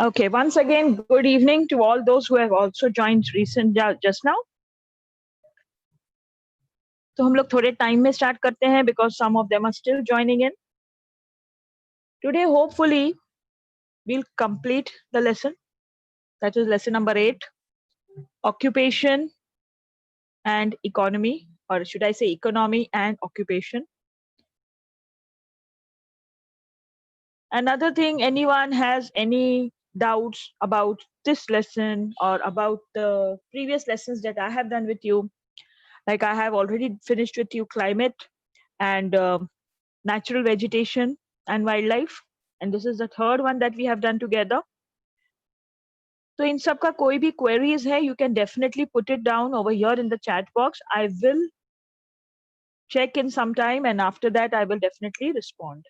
Okay, once again, good evening to all those who have also joined just now. तो हम लोग थोड़े time में स्टार्ट करते हैं because some of them are still joining in. Today, hopefully, we'll complete the lesson. That is lesson number 8, occupation and economy, or should I say economy and occupation. Another thing, anyone has any doubts about this lesson or about the previous lessons that I have done with you? Like I have already finished with you climate and natural vegetation and wildlife, and this is the third one that we have done together. So in सब का कोई भी queries है, you can definitely put it down over here in the chat box. I will check in some time, and after that I will definitely respond.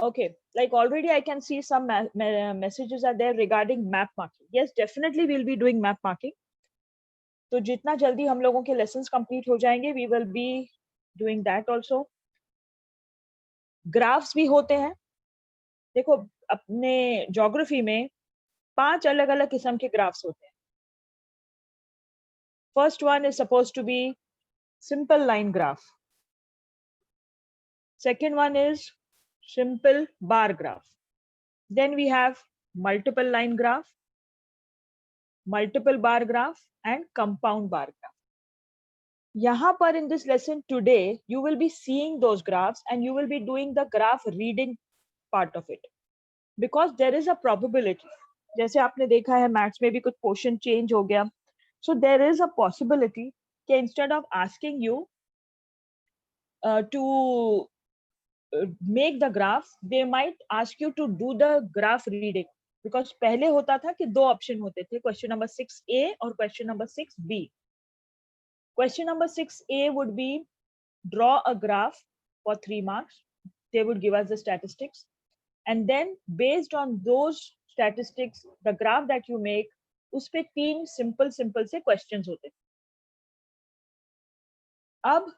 Okay, like already I can see some messages are there regarding map marking. Yes, definitely we'll be doing map marking. तो जितना जल्दी हम लोगों के lessons complete हो जाएंगे, we will be doing that also. Graphs भी होते हैं. देखो अपने ज्योग्राफी में 5 अलग-अलग किस्म के ग्राफ्स होते हैं. First one is supposed to be simple line graph. Second one is simple bar graph. Then we have multiple line graph, multiple bar graph, and compound bar graph. यहाँ पर in this lesson today, you will be seeing those graphs and you will be doing the graph reading part of it. Because there is a probability. जैसे आपने देखा है maths में भी कुछ question change हो गया. So there is a possibility that instead of asking you to make the graph, they might ask you to do the graph reading. Because पहले होता था कि 2 ऑप्शन होते थे, क्वेश्चन नंबर 6A और question number 6B. Question number 6A would be draw a graph for 3 marks. They would give us the statistics. And then based on those statistics, the graph that you make, उस पे 3 simple से questions होते थे. अब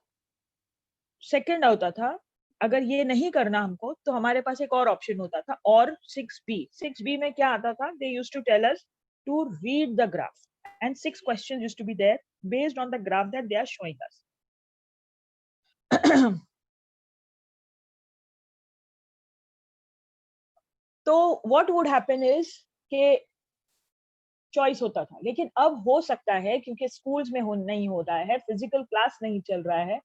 second होता था, अगर ये नहीं करना हमको तो हमारे पास एक और ऑप्शन होता था, और 6B में क्या आता था, they used to tell us to read the graph and 6 questions used to be there based on the graph that they are showing us. तो what would happen is कि चॉइस होता था, लेकिन अब हो सकता है क्योंकि स्कूल्स में नहीं हो रहा है, फिजिकल क्लास नहीं चल रहा है,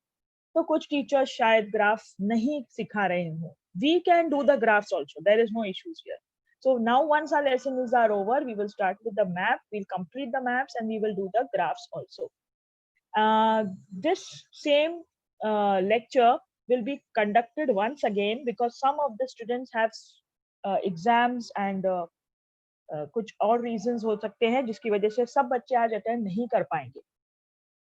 तो कुछ टीचर्स शायद ग्राफ नहीं सिखा रहे हो. We can do the graphs also. There is no issues here. So now once our lessons are over, we will start with the map. We'll complete the maps and we will do the graphs also. This same lecture will be conducted once again because some of the students have exams and कुछ और reasons हो सकते हैं जिसकी वजह से सब बच्चे आज अटेंड नहीं कर पाएंगे.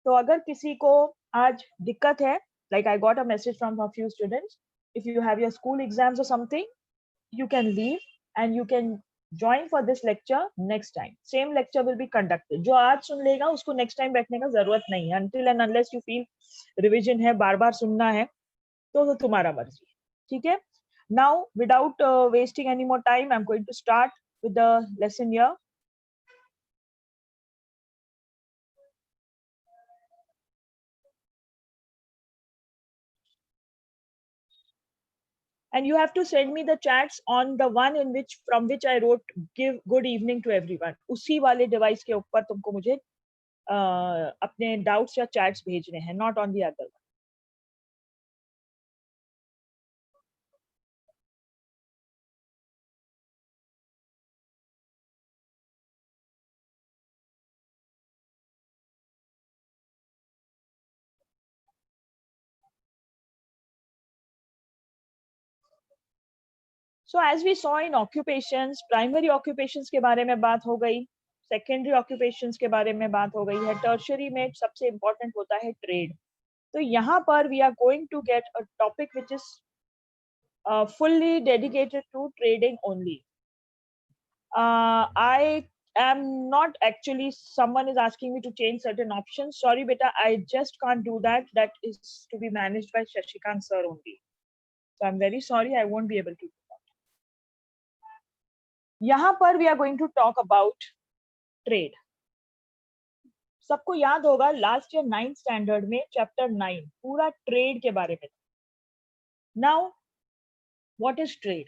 तो अगर किसी को आज दिक्कत है, like I got a message from a few students, if you have your school exams or something, you can leave and you can join for this lecture next time. Same lecture will be conducted. जो आज सुन लेगा उसको next time बैठने का जरूरत नहीं है, until and unless you feel revision है, बार-बार सुनना है, तो तुम्हारा मर्जी. ठीक है? Now without wasting any more time, I'm going to start with the lesson here. And you have to send me the chats on the one in which from which I wrote give good evening to everyone. उसी वाले device के ऊपर तुमको मुझे अपने doubts या chats भेजने हैं, not on the other one. So as we saw in occupations, primary occupations के बारे में बात हो गई, सेकेंडरी ऑक्यूपेशंस के बारे में बात हो गई है, टर्शरी में सबसे इंपॉर्टेंट होता है ट्रेड। तो यहाँ पर we are going to get a topic which is fully dedicated to trading only. I am not actually, someone is asking me to change certain options. Sorry, beta, I just can't do that. That is to be managed by Shashikant sir only. So I'm very sorry, I won't be able to do that. यहाँ पर we are going to talk about trade. सबको याद होगा last year 9th standard में chapter 9 पूरा trade के बारे में। Now what is trade?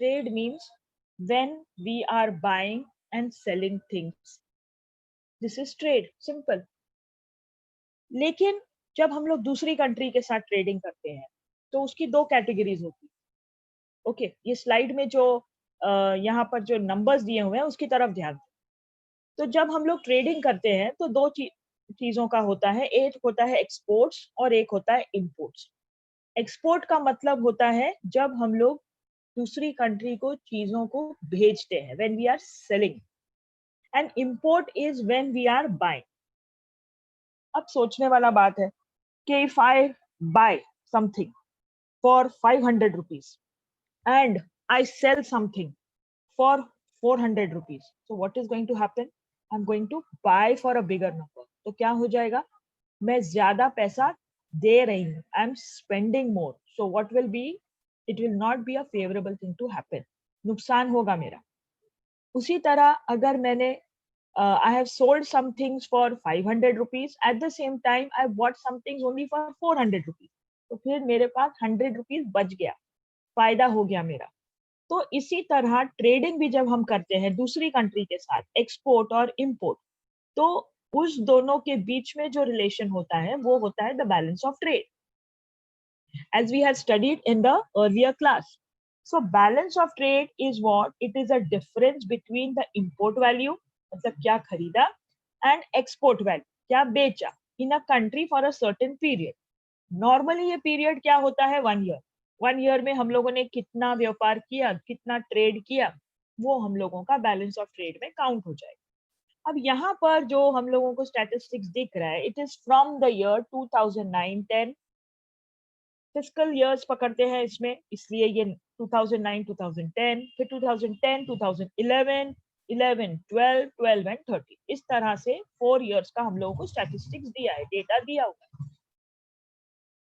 Trade means when we are buying and selling things. This is trade, simple. लेकिन जब हम लोग दूसरी कंट्री के साथ ट्रेडिंग करते हैं तो उसकी दो कैटेगरीज होती है। ओके, ये स्लाइड में जो यहाँ पर जो नंबर्स दिए हुए हैं उसकी तरफ ध्यान दें। तो जब हम लोग ट्रेडिंग करते हैं तो दो चीजों का होता है, एक होता है एक्सपोर्ट्स और एक होता है इंपोर्ट्स। एक्सपोर्ट का मतलब होता है जब हम लोग दूसरी कंट्री को चीजों को भेजते हैं, when we are selling, and import is when we are buying. अब सोचने वाला बात है कि if I buy something for 500 rupees and I sell something for 400 rupees, so what is going to happen? I'm going to buy for a bigger number. तो क्या हो जाएगा? मैं ज्यादा पैसा दे रही हूँ, I'm spending more. So what will be? It will not be a favorable thing to happen. नुकसान होगा मेरा। उसी तरह अगर मैंने I have sold some things for 500 rupees, at the same time I bought some things only for 400 rupees, तो फिर मेरे पास 100 rupees बच गया, फायदा हो गया मेरा। तो इसी तरह ट्रेडिंग भी जब हम करते हैं दूसरी कंट्री के साथ, एक्सपोर्ट और इंपोर्ट, तो उस दोनों के बीच में जो रिलेशन होता है वो होता है the balance of trade, as we had studied in the earlier class. So balance of trade is what? It is a difference between the import value, मतलब क्या खरीदा, and export value, क्या बेचा, in a country for a certain period. Normally ये period क्या होता है? 1 year. 1 year में हम लोगों ने कितना व्यापार किया, कितना ट्रेड किया, वो हम लोगों का बैलेंस ऑफ ट्रेड में काउंट हो जाएगा। अब यहाँ पर जो हम लोगों को स्टैटिस्टिक्स दिख रहा है, it is from the year 2009-10, fiscal years पकड़ते हैं इसमें, इसलिए ये 2009 2010, फिर 2010 2011, 11 12, 12 एंड 30, इस तरह से 4 इयर्स का हम लोगों को स्टैटिस्टिक्स दिया है, डेटा दिया हुआ है।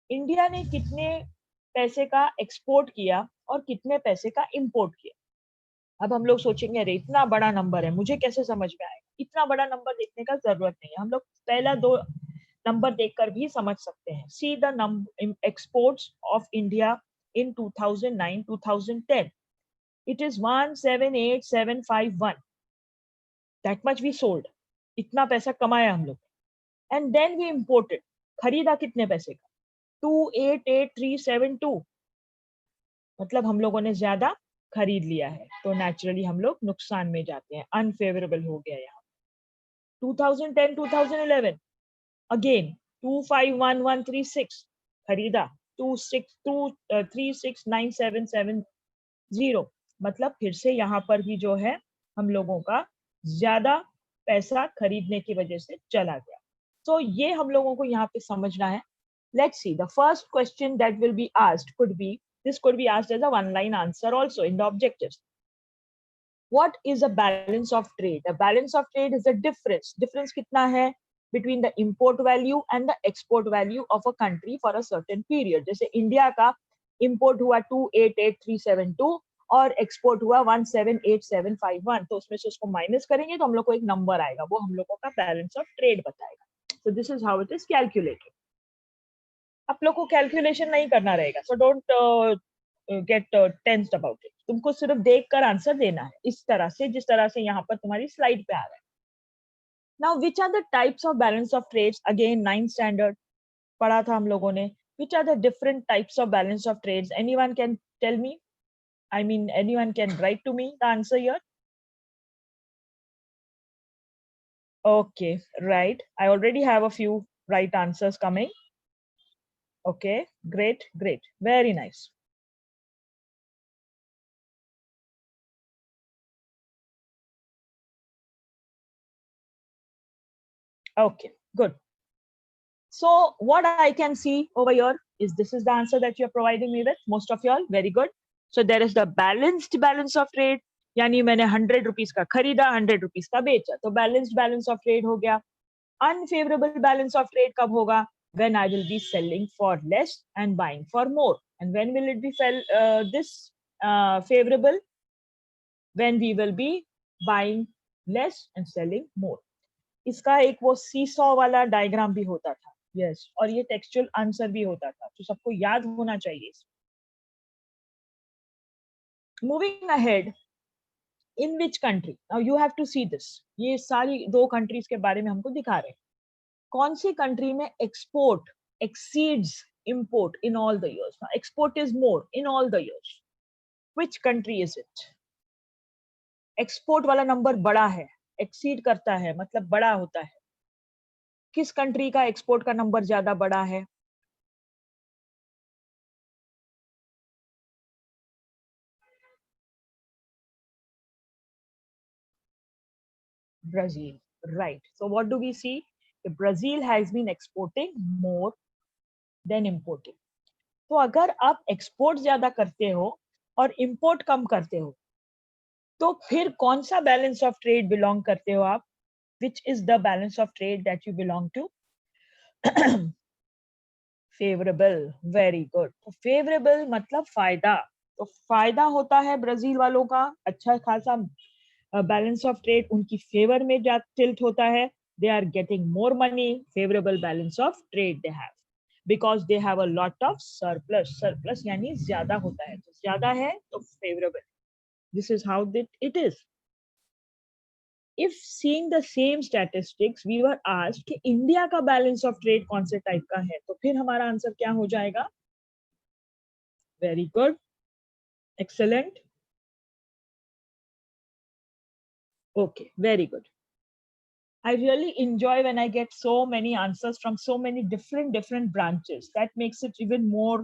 इंडिया ने कितने पैसे का एक्सपोर्ट किया और कितने पैसे का इंपोर्ट किया? अब हम लोग सोचेंगे अरे इतना बड़ा नंबर है, मुझे कैसे समझ में आएगा? इतना बड़ा नंबर देखने का जरूरत नहीं है, हम लोग पहला दो नंबर देखकर भी समझ सकते हैं। See the exports of India in 2009-2010, it is 178,751, that much we sold, इतना पैसा कमाया हम लोग। and then we imported, खरीदा कितने पैसे का? 288,372, मतलब हम लोगों ने ज्यादा खरीद लिया है, तो नेचुरली हम लोग नुकसान में जाते हैं, अनफेवरेबल हो गया यहाँ। 2010-2011 अगेन 251136 खरीदा, 362369,770, मतलब फिर से यहाँ पर भी जो है हम लोगों का ज्यादा पैसा खरीदने की वजह से चला गया। तो ये हम लोगों को यहाँ पे समझना है। Let's see, the first question that will be asked could be, this could be asked as a one-line answer also in the objectives. What is a balance of trade? A balance of trade is a difference. Difference कितना है between the import value and the export value of a country for a certain period. जैसे India का import हुआ 288,372 और export हुआ 178,751, तो उसमें से उसको माइनस करेंगे तो हम लोग को एक नंबर आएगा, वो हम लोगों का बैलेंस ऑफ ट्रेड बताएगा। So this is how it is calculated. आप लोग को कैलकुलेशन नहीं करना रहेगा, so don't get tensed about it. तुमको सिर्फ देखकर आंसर देना है, इस तरह से जिस तरह से यहाँ पर तुम्हारी स्लाइड पे आ रहा है। Now, which are the types of balance of trades? Again, 9th standard पढ़ा था हम लोगों ने. Which are the different types of balance of trades? Anyone can tell me? I mean, anyone can write to me the answer here? Okay, right. I already have a few right answers coming. Okay, great, great. Very nice. Okay, good. So what I can see over here is this is the answer that you're providing me with, most of y'all. Very good. So there is the balanced balance of trade, यानी मैंने 100 rupees का खरीदा, 100 rupees का बेचा, तो balanced balance of trade हो गया. Unfavorable balance of trade कब होगा? When I will be selling for less and buying for more. And when will it be this favorable? When we will be buying less and selling more. इसका एक वो seesaw वाला diagram भी होता था. Yes, और ये टेक्सचुअल आंसर भी होता था, तो सबको याद होना चाहिए. Moving ahead, in which country, now you have to see this, ये सारी दो कंट्रीज के बारे में हमको दिखा रहे हैं. कौन सी कंट्री में export exceeds import in all the years? Now, export is more in all the years. Which country is it? Export वाला नंबर बड़ा है, एक्सीड करता है मतलब बड़ा होता है. किस कंट्री का एक्सपोर्ट का नंबर ज्यादा बड़ा है? Brazil, right? So what do we see? Brazil has been exporting more than importing. तो अगर आप एक्सपोर्ट ज्यादा करते हो और इंपोर्ट कम करते हो, तो फिर कौन सा बैलेंस ऑफ ट्रेड बिलोंग करते हो आप? Which is the balance of trade that you belong to? Favourable, very good. तो फेवरेबल मतलब फायदा, तो फायदा होता है ब्राजील वालों का, अच्छा खासा बैलेंस ऑफ ट्रेड उनकी फेवर में टिल्ट होता है. They are getting more money, favourable balance of trade they have, because they have a lot of surplus. Surplus यानी ज्यादा होता है, तो ज्यादा है तो favourable. This is how it is. If seeing the same statistics we were asked कि India का बैलेंस ऑफ ट्रेड कौन से टाइप का है, तो फिर हमारा आंसर क्या हो जाएगा? Very good, excellent, okay, very good. I really enjoy when I get so many answers from so many different branches. That makes it even more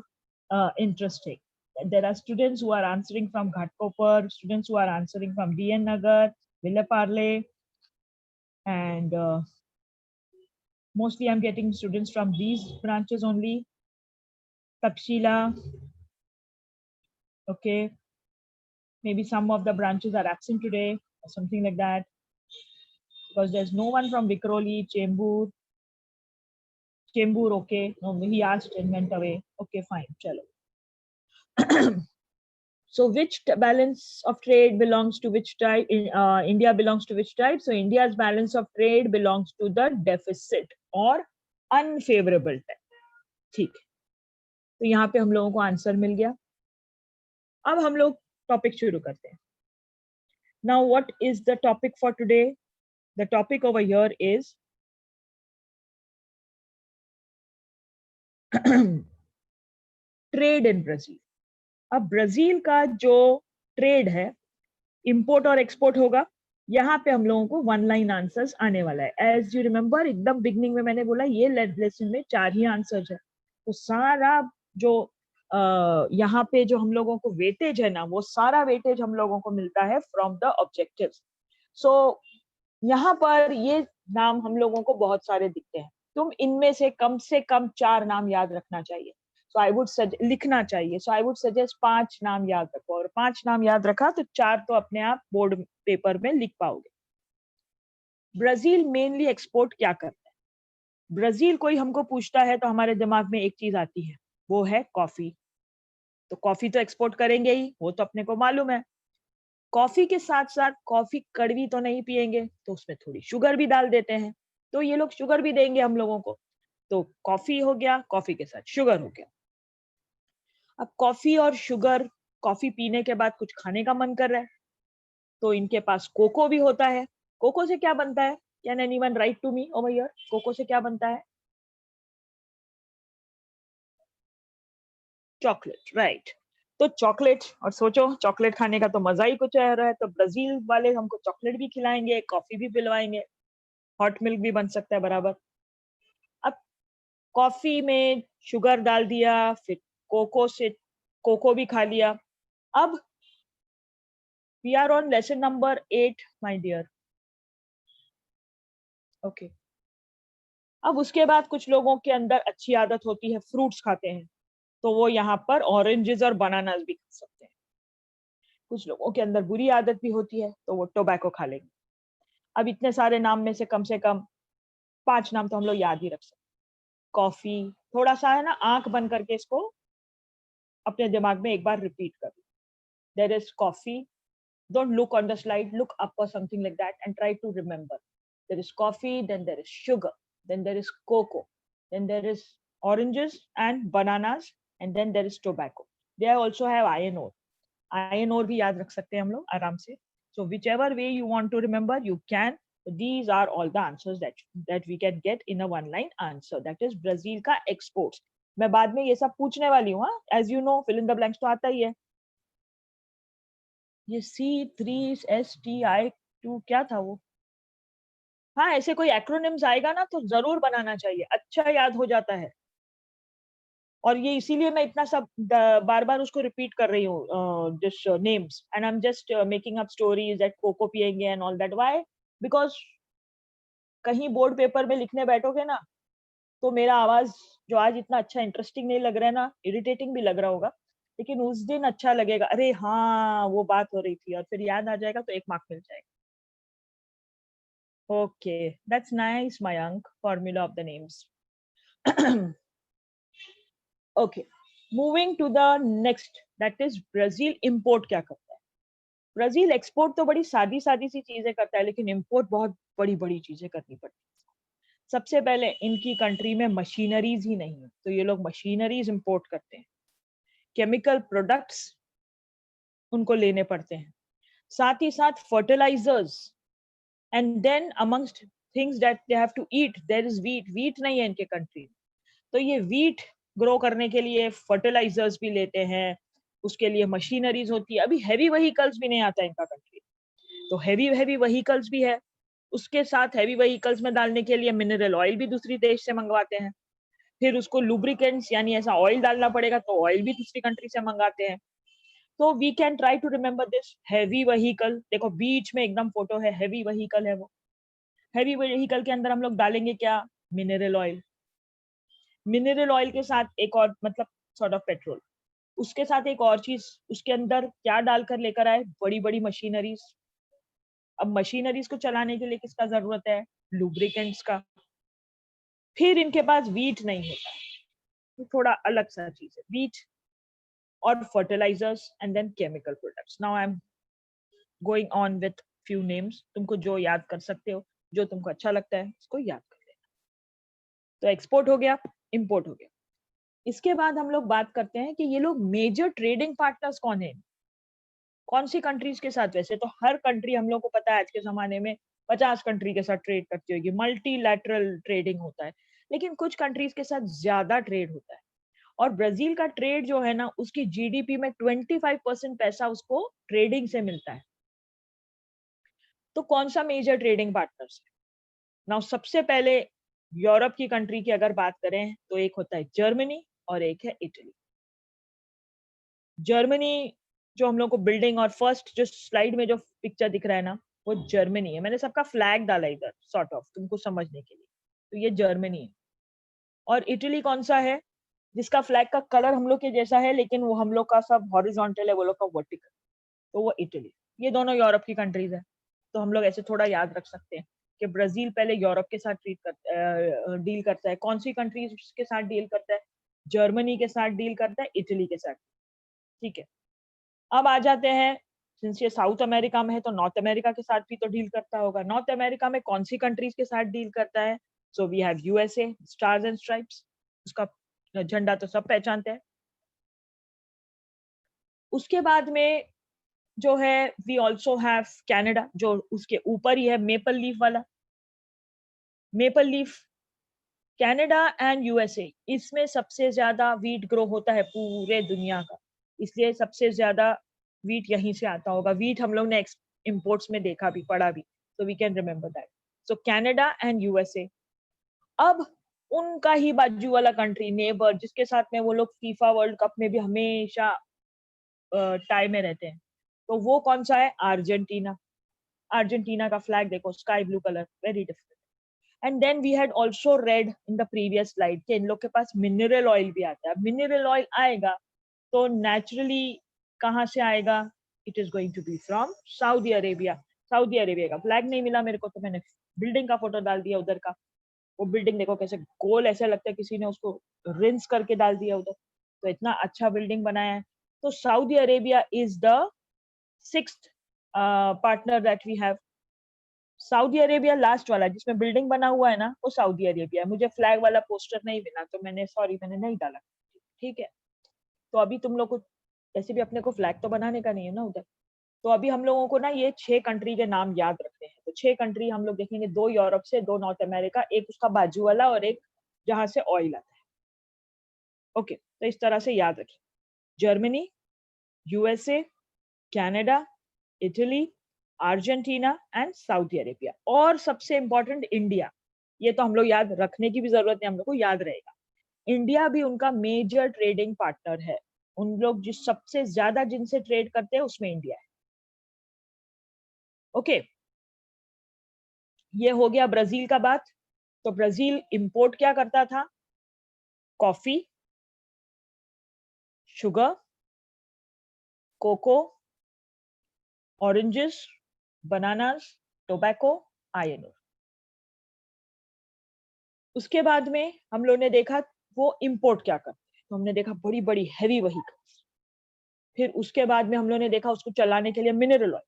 interesting. There are students who are answering from Ghatkopar, students who are answering from DN Nagar, Villaparle, and mostly I'm getting students from these branches only. Takshila, okay, maybe some of the branches are absent today or something like that, because there's no one from Vikroli, Chembur, okay, no, he asked and went away. Okay, fine, chalo. So which balance of trade belongs to which type? India belongs to which type? So India's balance of trade belongs to the deficit or unfavorable type. ठीक, तो यहाँ पे हम लोगों को answer मिल गया. अब हम लोग टॉपिक शुरू करते हैं. Now what is the topic for today? The topic over here is trade in Brazil. अब ब्राजील का जो ट्रेड है, इंपोर्ट और एक्सपोर्ट होगा. यहाँ पे हम लोगों को वन लाइन आंसर्स आने वाला है. एज यू रिमेम्बर, एकदम बिगनिंग में मैंने बोला ये लेसन में 4 ही आंसर्स है. तो सारा जो यहाँ पे जो हम लोगों को वेटेज है ना, वो सारा वेटेज हम लोगों को मिलता है फ्रॉम द ऑब्जेक्टिव्स. सो यहाँ पर ये नाम हम लोगों को बहुत सारे दिखते हैं. तुम इनमें से कम 4 नाम याद रखना चाहिए. So I would लिखना चाहिए. So I would suggest 5 नाम याद रखो, और 5 नाम याद रखा तो 4 तो अपने आप बोर्ड पेपर में लिख पाओगे. ब्राजील मेनली एक्सपोर्ट क्या करता है? ब्राजील कोई हमको पूछता है तो हमारे दिमाग में एक चीज आती है, वो है कॉफी. तो कॉफी तो एक्सपोर्ट करेंगे ही, वो तो अपने को मालूम है. कॉफी के साथ साथ कॉफी कड़वी तो नहीं पिएंगे, तो उसमें थोड़ी शुगर भी डाल देते हैं, तो ये लोग शुगर भी देंगे हम लोगों को. तो कॉफी हो गया, कॉफी के साथ शुगर हो गया. अब कॉफी और शुगर, कॉफी पीने के बाद कुछ खाने का मन कर रहा है, तो इनके पास कोको भी होता है. कोको से क्या बनता है? Can anyone write to me over here? Cocoa से क्या बनता है? Chocolate, right. तो चॉकलेट, और सोचो चॉकलेट खाने का तो मजा ही कुछ आ रहा है. तो ब्राजील वाले हमको चॉकलेट भी खिलाएंगे, कॉफी भी पिलवाएंगे, हॉट मिल्क भी बन सकता है बराबर. अब कॉफी में शुगर डाल दिया, फिर कोको से कोको भी खा लिया. अब we are on lesson number 8, my dear. Okay. अब उसके बाद कुछ लोगों के अंदर अच्छी आदत होती है, फ्रूट्स खाते हैं, तो वो यहाँ पर ऑरेंजेस और बनानास भी खा सकते हैं। कुछ लोगों के अंदर बुरी आदत भी होती है, तो वो टोबैको खा लेंगे। अब इतने सारे नाम में से कम 5 नाम तो हम लोग याद ही रख सकते हैं। कॉफ़ी, थोड़ा-सा है ना आँख बंद करके इसको अपने दिमाग में एक बार रिपीट कर लो। There is coffee, don't look on the slide, look up or something like that and try to remember. There is coffee, then there is sugar, then there is cocoa, then there is oranges and bananas, and then there is tobacco. They also have iron ore. Iron ore भी याद रख सकते हैं हम लोग आराम से. So whichever way you want to remember, you can. These are all the answers that we can get in a one line answer. That is Brazil का exports. मैं बाद में ये सब पूछने वाली हूँ, as you know, fill in the blanks तो आता ही है. ये C3STI2 क्या था वो? हाँ, ऐसे कोई एक्रोनिम्स आएगा ना तो ज़रूर बनाना चाहिए, अच्छा याद हो जाता है। और ये इसीलिए मैं इतना सब बार-बार उसको रिपीट कर रही हूँ this names and I am just making up stories that cocoa पिएंगे and all that why? Because कहीं बोर्ड पेपर में लिखने बैठोगे ना, तो मेरा आवाज़ जो आज इतना अच्छा इंटरेस्टिंग नहीं लग रहा है ना, इरिटेटिंग भी लग रहा होगा, लेकिन उस दिन अच्छा लगेगा, अरे हाँ, वो बात हो रही थी और फिर याद आ जाएगा तो 1 मार्क मिल जाएगा। Okay, that's nice, Mayank. Formula of the names. Okay, moving to the next, that is Brazil import क्या करता है? ब्राज़ील एक्सपोर्ट तो बड़ी सादी-सादी सी चीज़ें करता है, लेकिन इम्पोर्ट बहुत बड़ी-बड़ी चीज़ें करनी पड़ती है। सबसे पहले इनकी कंट्री में मशीनरीज़ ही नहीं है, तो ये लोग मशीनरीज़ इम्पोर्ट करते हैं। केमिकल प्रोडक्ट्स उनको लेने पड़ते हैं। साथ ही साथ fertilizers and then amongst things that they have to eat, there is wheat, wheat नहीं है इनके कंट्री में। तो ये व्हीट ग्रो करने के लिए फर्टिलाइजर्स भी लेते हैं, उसके लिए मशीनरीज़ होती है। अभी हेवी व्हीकल्स भी नहीं आता इनका कंट्री, तो हेवी हेवी व्हीकल्स भी है। उसके साथ हेवी व्हीकल्स में डालने के लिए मिनरल ऑयल भी दूसरी देश से मंगवाते हैं। फिर उसको लुब्रिकेंट्स यानी ऐसा ऑयल डालना पड़ेगा, तो ऑयल भी दूसरी कंट्री से मंगाते हैं। तो we can try to remember this heavy vehicle. देखो बीच में एकदम फोटो है, हेवी व्हीकल है वो। हेवी व्हीकल के अंदर हम लोग डालेंगे क्या? Mineral oil. मिनरल ऑयल के साथ एक और मतलब सॉर्ट ऑफ पेट्रोल। उसके साथ एक और चीज़ उसके अंदर क्या डालकर लेकर आए? बड़ी-बड़ी मशीनरीज़। अब मशीनरीज़ को चलाने के लिए किसका ज़रूरत है? लुब्रिकेंट्स का। फिर इनके पास व्हीट नहीं होता है, ये थोड़ा अलग-सा चीज़ है। व्हीट और fertilizers and then chemical products. Now I am going on with few names. तुमको जो याद कर सकते हो, जो तुमको अच्छा लगता है, उसको याद कर लेना। तो एक्सपोर्ट हो गया, इम्पोर्ट हो गया। इसके बाद हम लोग बात करते हैं कि ये लोग मेजर ट्रेडिंग पार्टनर्स कौन है? कौन सी कंट्रीज के साथ? वैसे तो हर कंट्री हम लोग को पता है आज के ज़माने में 50 कंट्री के साथ ट्रेड करती होगी, मल्टीलैटरल ट्रेडिंग होता है। लेकिन कुछ कंट्रीज के साथ ज़्यादा ट्रेड होता है और ब्राज़ील का ट्रेड जो है ना, उसकी जीडीपी में 25% पैसा उसको ट्रेडिंग से मिलता है। तो कौन-सा मेजर ट्रेडिंग पार्टनर्स है? नाउ सबसे पहले यूरोप की कंट्री की अगर बात करें, तो एक होता है जर्मनी और एक है इटली। जर्मनी जो हम लोग को बिल्डिंग और फर्स्ट जो स्लाइड में जो पिक्चर दिख रहा है ना, वो जर्मनी है। मैंने सबका फ्लैग डाला इधर सॉर्ट ऑफ तुमको समझने के लिए। तो ये जर्मनी है। और इटली कौन-सा है? जिसका फ्लैग का कलर हम लोग के जैसा है, लेकिन वो हम लोग का सब हॉरिज़ॉन्टल है, वो लोग का वर्टिकल। तो वो इटली। ये दोनों यूरोप की कंट्रीज़ हैं। तो हम लोग ऐसे थोड़ा याद रख सकते हैं कि ब्राज़ील पहले यूरोप के साथ डील करता है। कौन-सी कंट्रीज़ के साथ डील करता है? जर्मनी के साथ डील करता है, इटली के साथ। ठीक है। अब आ जाते हैं, सिंस ये साउथ अमेरिका में है तो नॉर्थ अमेरिका के साथ भी तो डील करता होगा। नॉर्थ अमेरिका में कौन-सी कंट्रीज़ के साथ डील करता है? So we have USA, stars and stripes, उसका झंडा तो सब पहचानते हैं। उसके बाद में जो है वी आल्सो हैव कनाडा जो उसके ऊपर ही है मेपल लीफ वाला। Maple leaf Canada and USA इसमें सबसे ज़्यादा व्हीट ग्रो होता है पूरे दुनिया का। इसलिए सबसे ज़्यादा व्हीट यहीं से आता होगा। व्हीट हम लोग ने इम्पोर्ट्स में देखा भी, पढ़ा भी। So we can remember that. So Canada and USA. अब उनका ही बाजू वाला कंट्री नेबर जिसके साथ में वो लोग फीफा वर्ल्ड कप में भी हमेशा टाई में रहते हैं। तो वो कौन-सा है? अर्जेंटीना। अर्जेंटीना का फ्लैग देखो sky blue colour, very different. And then we had also red in the previous slide कि इन लोग के पास मिनरल ऑयल भी आता है. मिनरल ऑयल आएगा तो नेचुरली कहाँ से आएगा? It is going to be from Saudi Arabia. Saudi Arabia का फ्लैग नहीं मिला मेरे को तो मैंने बिल्डिंग का फोटो डाल दिया उधर का. वो बिल्डिंग देखो कैसे गोल, ऐसा लगता है किसी ने उसको रिंस करके डाल दिया उधर. तो इतना अच्छा बिल्डिंग बनाया है. तो Saudi Arabia is the 6th partner that we have. Saudi Arabia last वाला जिसमें बिल्डिंग बना हुआ है ना, वो सऊदी अरेबिया है. मुझे फ्लैग वाला पोस्टर नहीं मिला तो मैंने नहीं डाला. ठीक है. तो अभी तुम लोग को ऐसे भी अपने को फ्लैग तो बनाने का नहीं है ना उधर. तो अभी हम लोगों को ना ये 6 कंट्री के नाम याद रखने हैं. तो 6 कंट्री हम लोग देखेंगे, 2 यूरोप से, 2 नॉर्थ अमेरिका, एक उसका बाजू वाला और एक जहां से ऑयल आता है. ओके, तो इस तरह से याद रखिए. Germany, USA, Canada, Italy, Argentina and Saudi Arabia. और सबसे इंपॉर्टेंट इंडिया. ये तो हम लोग याद रखने की भी जरूरत नहीं, हम लोग को याद रहेगा. इंडिया भी उनका मेजर ट्रेडिंग पार्टनर है. उन लोग जिस सबसे ज्यादा जिनसे ट्रेड करते हैं उसमें इंडिया है. ओके, ये हो गया ब्राजील का बात. तो ब्राजील इंपोर्ट क्या करता था? Coffee, sugar, cocoa, oranges, bananas, tobacco, iron ore. उसके बाद में हम लोग ने देखा वो इंपोर्ट क्या करते हैं. तो हमने देखा बड़ी बड़ी हैवी व्हीकल्स. फिर उसके बाद में हम लोग ने देखा उसको चलाने के लिए मिनरल ऑयल.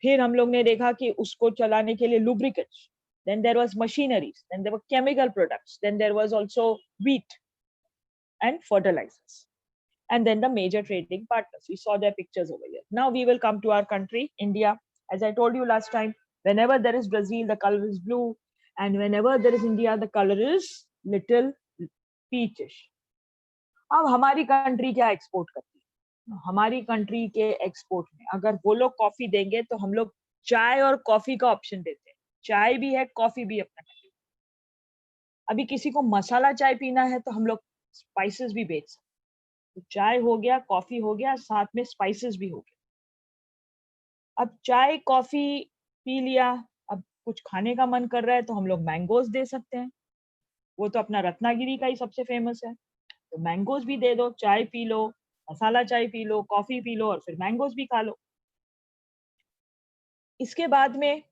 फिर हम लोग ने देखा कि उसको चलाने के लिए lubricants. then there was machineries, then there were chemical products, then there was also wheat and fertilizers, and then the major trading partners. We saw their pictures over here. Now we will come to our country, India. As I told you last time, whenever there is Brazil, the color is blue, and whenever there is India, the color is little peachish. अब हमारी country क्या export करती है? हमारी country के export में अगर वो लोग कॉफी देंगे तो हम लोग चाय और कॉफी का ऑप्शन देते हैं. चाय भी है, कॉफी भी अपना कंट्री. अभी किसी को मसाला चाय पीना है तो हम लोग स्पाइसेस भी बेच सकते. तो चाय हो गया, कॉफी हो गया, साथ में स्पाइसेस भी हो गया. अब चाय कॉफी पी लिया, अब कुछ खाने का मन कर रहा है तो हम लोग मैंगोज दे सकते हैं. वो तो अपना रत्नागिरी का ही सबसे फेमस है. तो मैंगोज भी दे दो, चाय पी लो, मसाला चाय P low, coffee P low और फिर मैंगोज भी खा लो. इसके बाद में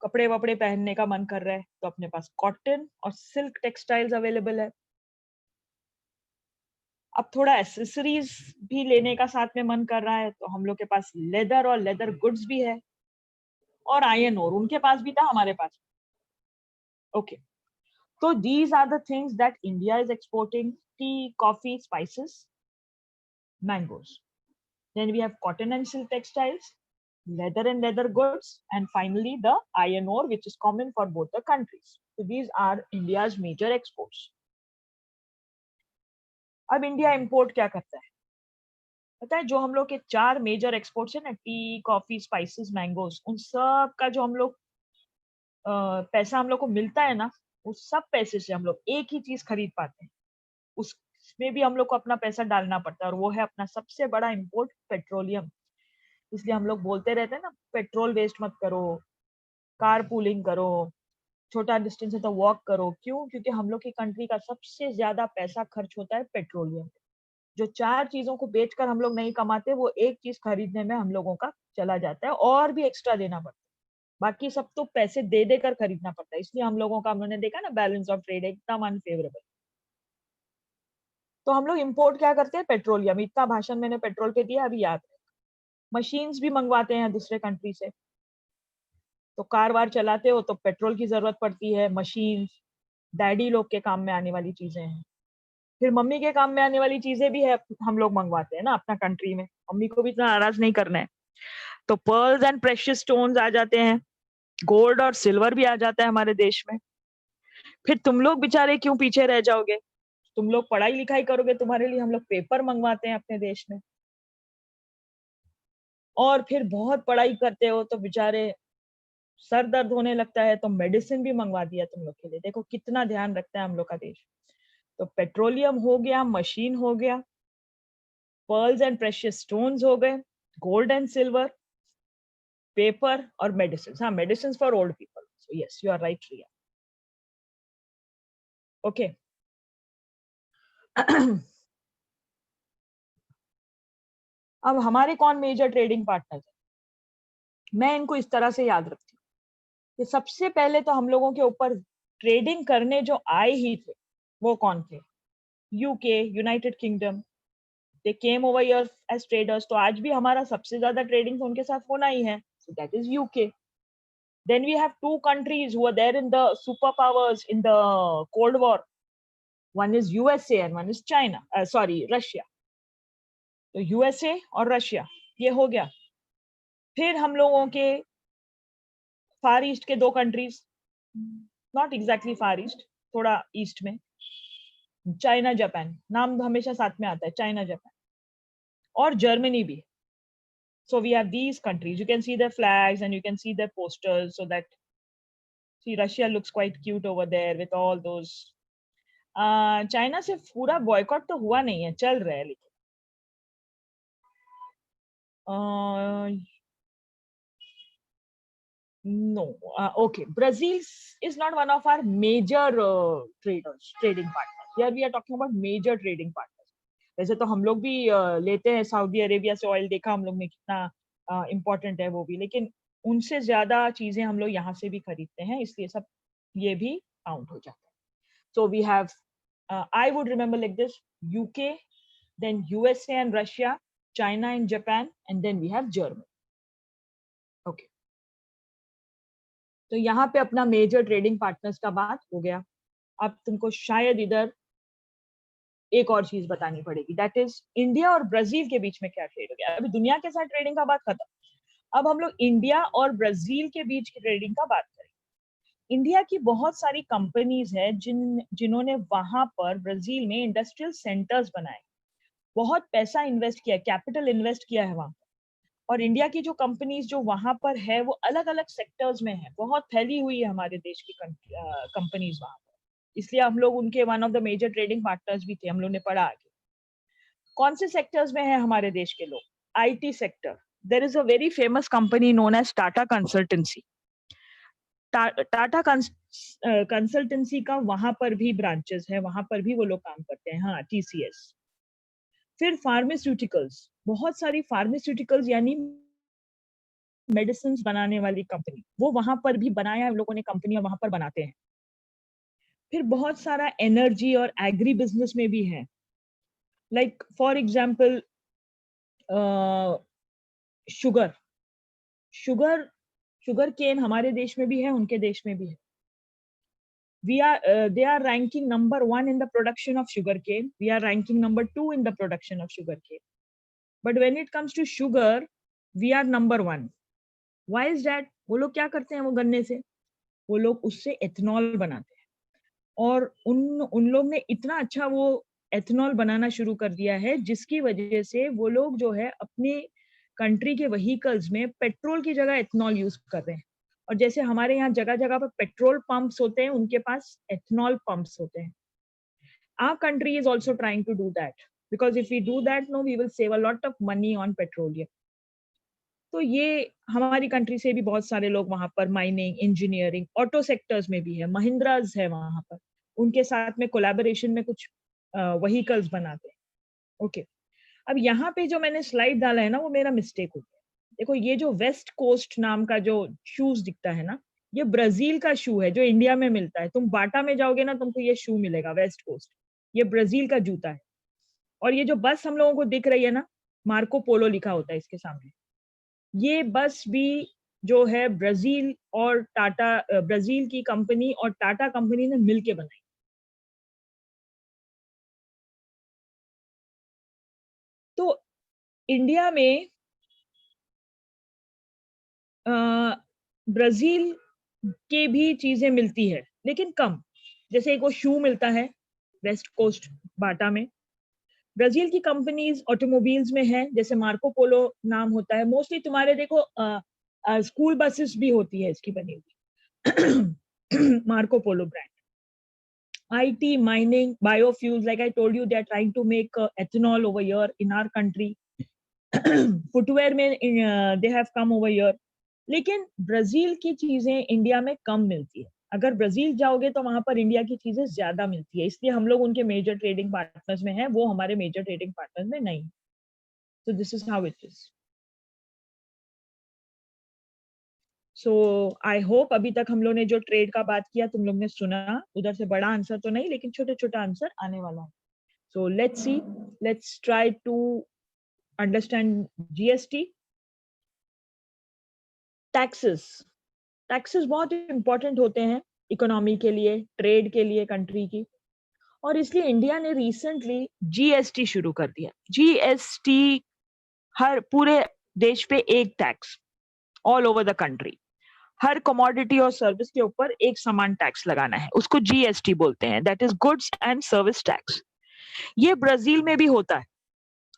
कपड़े वपड़े पहनने का मन कर रहा है तो अपने पास कॉटन और सिल्क टेक्सटाइल्स अवेलेबल है. अब थोड़ा एसेसरीज भी लेने का साथ में मन कर रहा है तो हम लोग के पास लेदर और लेदर गुड्स भी है. और आयरन ओर उनके पास भी था, हमारे पास. Okay, so these are the things that India is exporting: tea, coffee, spices, mangoes. Then we have cotton and silk textiles, leather and leather goods, and finally the iron ore, which is common for both the countries. So these are India's major exports. अब India import क्या करता है? पता है, जो हम लोग के 4 मेजर एक्सपोर्ट्स है ना, टी, कॉफी, स्पाइसेस, मैंगोज, उन सब का जो हम लोग पैसा हम लोग को मिलता है ना, उस सब पैसे से हम लोग एक ही चीज खरीद पाते हैं. उसमें भी हम लोग को अपना पैसा डालना पड़ता है और वो है अपना सबसे बड़ा इंपोर्ट, पेट्रोलियम. इसलिए हम लोग बोलते रहते हैं ना, पेट्रोल वेस्ट मत करो, कार पूलिंग करो, छोटा डिस्टेंस है तो वॉक करो. क्यों? क्योंकि हम लोग की कंट्री का सबसे ज्यादा पैसा खर्च होता है पेट्रोलियम. जो 4 चीजों को बेचकर हम लोग नहीं कमाते, वो एक चीज खरीदने में हम लोगों का चला जाता है और भी एक्स्ट्रा देना पड़ता है. बाकी सब तो पैसे दे देकर खरीदना पड़ता है. इसलिए हम लोगों का, हमने देखा ना, बैलेंस ऑफ ट्रेड एकदम अनफेवरेबल. तो हम लोग इंपोर्ट क्या करते हैं? पेट्रोलियम. इतना भाषण मैंने पेट्रोल पे दिया, अभी याद है. मशीन्स भी मंगवाते हैं दूसरे कंट्री से. तो कार वार चलाते हो तो पेट्रोल की जरूरत पड़ती है. मशीन डैडी लोग के काम में आने वाली चीजें हैं. फिर मम्मी के काम में आने वाली चीजें भी है, हम लोग मंगवाते हैं ना अपना कंट्री में. मम्मी को भी इतना नाराज नहीं करना है. तो पर्ल्स एंड प्रेशियस स्टोन्स आ जाते हैं, गोल्ड और सिल्वर भी आ जाता है हमारे देश में. फिर तुम लोग बेचारे क्यों पीछे रह जाओगे? तुम लोग पढ़ाई लिखाई करोगे, तुम्हारे लिए हम लोग पेपर मंगवाते हैं अपने देश में. और फिर बहुत पढ़ाई करते हो तो बेचारे सर दर्द होने लगता है तो मेडिसिन भी मंगवा दिया तुम लोग के लिए. देखो कितना ध्यान रखता है हम लोग का देश. तो पेट्रोलियम हो गया, मशीन हो गया, पर्ल्स एंड प्रेशियस स्टोन्स हो गए, गोल्ड एंड सिल्वर, पेपर और मेडिसिन. हाँ, medicine for old people. Yes, you are right Riya. Okay अब हमारे कौन मेजर ट्रेडिंग पार्टनर्स है, मैं इनको इस तरह से याद रखती हूँ कि सबसे पहले तो हम लोगों के ऊपर ट्रेडिंग करने जो आए ही थे वो कौन थे? UK, United Kingdom, they came over here as traders, तो आज भी हमारा सबसे ज्यादा ट्रेडिंग तो उनके साथ होना ही है, so that is UK. Then we have two countries who are there in the superpowers in the Cold War. One is USA and one is China. Sorry, Russia. तो यूएसए और रशिया ये हो गया. फिर हम लोगों के फार ईस्ट के दो countries, not exactly far east, थोड़ा ईस्ट में, चाइना जापान, नाम हमेशा साथ में आता है, चाइना जापान और जर्मनी भी. So we have these countries. You can see their flags and you can see their posters. So that, see, Russia looks quite cute over there with all those. China से पूरा boycott तो हुआ नहीं है, चल रहा है लेकिन. No, okay. Brazil is not one of our major trading partners. Here we are talking about major trading partners. वैसे तो हम लोग भी लेते हैं सऊदी अरेबिया से ऑयल, देखा हम लोग ने कितना इम्पोर्टेंट है वो भी, लेकिन उनसे ज्यादा चीजें हम लोग यहाँ से भी खरीदते हैं, इसलिए सब ये भी काउंट हो जाता है. So we have, I would remember like this: UK, then USA and Russia, China and Japan, and then we have Germany. Okay. तो यहाँ पे अपना मेजर ट्रेडिंग पार्टनर्स का बात हो गया. अब तुमको शायद इधर एक और चीज बतानी पड़ेगी, दैट इज इंडिया और ब्राजील के बीच में क्या ट्रेड हो गया. अभी दुनिया के साथ ट्रेडिंग का बात खत्म, अब हम लोग इंडिया और ब्राजील के बीच की ट्रेडिंग का बात करें. इंडिया की बहुत सारी कंपनीज है जिन्होंने वहां पर ब्राजील में इंडस्ट्रियल सेंटर्स बनाए, बहुत पैसा इन्वेस्ट किया, कैपिटल इन्वेस्ट किया है वहां. और इंडिया की जो कंपनीज जो वहां पर है वो अलग अलग सेक्टर्स में है, बहुत फैली हुई है हमारे देश की कंपनीज वहां पर, इसलिए हम लोग उनके one of the major trading partners भी थे, हम लोग ने पढ़ा आगे. कौन से सेक्टर्स में है हमारे देश के लोग? IT sector. There is a very famous company known as Tata consultancy. Tata consultancy का वहां पर भी ब्रांचेस है, वहां पर भी वो लोग काम करते हैं. हाँ, टीसीएस. फिर फार्मास्यूटिकल्स, बहुत सारी फार्मास्यूटिकल्स यानी मेडिसिन बनाने वाली कंपनी, वो वहां पर भी बनाया है लोगों ने कंपनी और वहां पर बनाते हैं. फिर बहुत सारा एनर्जी और एग्री बिजनेस में भी है, like for example sugar. Sugar cane हमारे देश में भी है, उनके देश में भी है. They are ranking number 1 in the production of sugarcane. We are ranking number 2 in the production of sugarcane. But when it comes to sugar, we are number 1. Why is that? वो लोग क्या करते हैं वो गन्ने से? वो लोग उससे एथेनॉल बनाते हैं, और उन लोग ने इतना अच्छा वो एथेनॉल बनाना शुरू कर दिया है, जिसकी वजह से वो लोग जो है अपने कंट्री के व्हीकल्स में पेट्रोल की जगह एथेनॉल यूज कर रहे हैं. और जैसे हमारे यहाँ जगह जगह पर पेट्रोल पंप्स होते हैं, उनके पास एथेनॉल पंप्स होते हैं. Our country is also trying to do that, because if we do that, no, we will save a lot of money on petroleum. तो ये हमारी कंट्री से भी बहुत सारे लोग वहां पर माइनिंग, इंजीनियरिंग, ऑटो सेक्टर्स में भी है. महिंद्राज है वहां पर, उनके साथ में कोलैबोरेशन में कुछ व्हीकल्स बनाते हैं. ओके. अब यहाँ पे जो मैंने स्लाइड डाला है ना, वो मेरा मिस्टेक हो गया. देखो, ये जो वेस्ट कोस्ट नाम का जो शूज दिखता है ना, ये ब्राजील का शू है जो इंडिया में मिलता है. तुम बाटा में जाओगे ना, तुमको ये शू मिलेगा वेस्ट कोस्ट, ये ब्राजील का जूता है. और ये जो बस हम लोगों को दिख रही है ना, मार्को पोलो लिखा होता है इसके सामने, ये बस भी जो है ब्राजील और टाटा, ब्राजील की कंपनी और टाटा कंपनी ने मिलके बनाई. तो इंडिया में ब्राजील के भी चीजें मिलती है, लेकिन कम. जैसे एक वो शू मिलता है वेस्ट कोस्ट बाटा में. ब्राजील की कंपनीज ऑटोमोबाइल्स में है, जैसे मार्को पोलो नाम होता है. मोस्टली तुम्हारे देखो स्कूल बसेस भी होती है इसकी बनी हुई. Marco Polo brand. IT, mining, biofuels, like I told you, they are trying to make ethanol over here in our country. Footwear में they have come over here. लेकिन ब्राजील की चीजें इंडिया में कम मिलती है. अगर ब्राजील जाओगे तो वहां पर इंडिया की चीजें ज्यादा मिलती है, इसलिए हम लोग उनके मेजर ट्रेडिंग पार्टनर्स में हैं, वो हमारे मेजर ट्रेडिंग पार्टनर्स में नहीं। So this is how it is. So I hope अभी तक हम लोग ने जो ट्रेड का बात किया तुम लोग ने सुना, उधर से बड़ा आंसर तो नहीं लेकिन छोटे छोटा आंसर आने वाला है। So let's see, let's try to understand GST. Taxes, taxes बहुत इंपॉर्टेंट होते हैं इकोनॉमी के लिए, ट्रेड के लिए कंट्री की, और इसलिए इंडिया ने रिसेंटली जीएसटी शुरू कर दिया। जीएसटी हर पूरे देश पे एक tax, all over the country, her commodity और सर्विस के ऊपर एक समान टैक्स लगाना है, उसको जीएसटी बोलते हैं, that is goods and service tax. ये ब्राजील में भी होता है।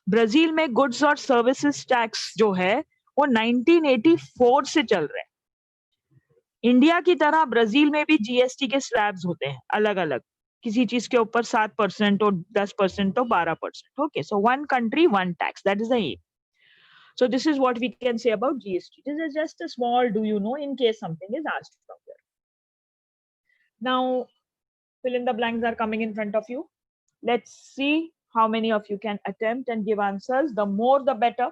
ब्राजील में गुड्स और सर्विसेज टैक्स जो है वो 1984 से चल रहे हैं। इंडिया की तरह ब्राजील में भी जीएसटी के स्लैब्स होते हैं अलग अलग, किसी चीज के ऊपर 7% और 10% और 12%। Okay, so one country one tax, that is the aim. So this is what we can say about GST. This is just a small do you know in case something is asked from there. Now fill in the blanks are coming in front of you. Let's see how many of you can attempt and give answers. The more the better.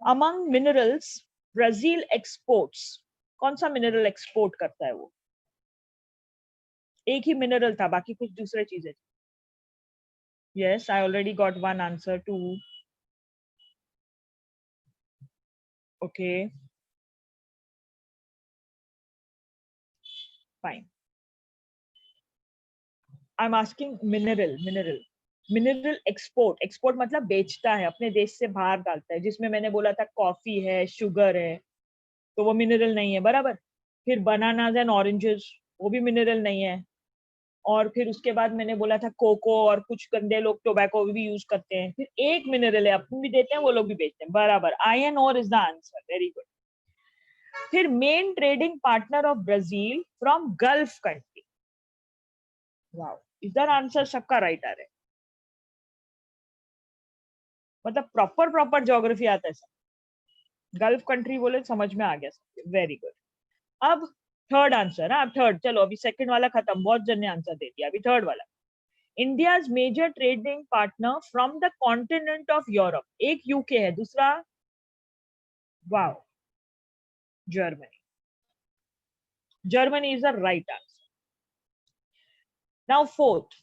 Among minerals, Brazil exports. कौन सा mineral export करता है वो? एक ही mineral था, बाकी कुछ दूसरे चीजें थी। Yes, I already got one answer too. Okay. Fine. I'm asking mineral export, export मतलब बेचता है, अपने देश से बाहर डालता है, जिसमें मैंने बोला था कॉफी है, शुगर है, तो वो मिनरल नहीं है, बराबर। फिर बनानाज एंड ऑरेंजेस, वो भी मिनरल नहीं है। और फिर उसके बाद मैंने बोला था कोको, और कुछ गंदे लोग टोबैको भी यूज करते हैं। फिर एक मिनरल है, अपन भी देते हैं, वो लोग भी बेचते हैं, बराबर। Iron ore is the answer, very good. फिर main trading partner of Brazil from gulf country. Wow, इधर आंसर सबका राइट आ रहा है, मतलब प्रॉपर प्रॉपर ज्योग्राफी आता है सब। गल्फ कंट्री बोले समझ में आ गया सब, वेरी गुड। अब थर्ड आंसर, हाँ थर्ड, चलो अभी सेकंड वाला खत्म, बहुत जन ने आंसर दे दिया, अभी थर्ड वाला। India's major trading partner from the continent of Europe, एक यूके है, दूसरा wow Germany. Germany is the right answer. Now fourth,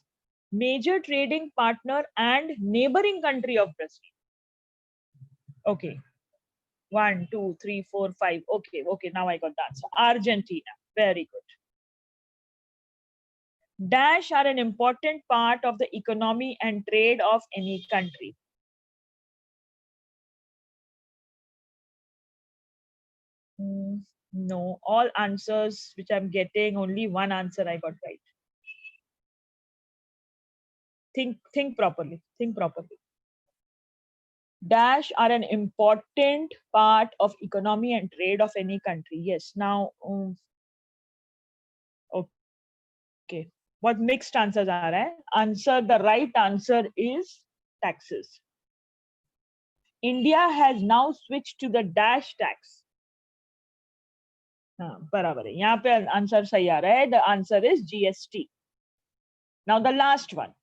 major trading partner and neighboring country of Brazil. Okay, 1, 2, 3, 4, 5. Okay, okay, now I got the answer. Argentina, very good. Dash are an important part of the economy and trade of any country. No, all answers which I'm getting, only one answer I got right. Think properly, think properly. Dash are an important part of economy and trade of any country. Yes, now okay, what mixed answers are there? Answer, the right answer is taxes. India has now switched to the dash tax. हाँ बराबर है, यहाँ पे answer सही आ रहा है, the answer is GST. Now the last one,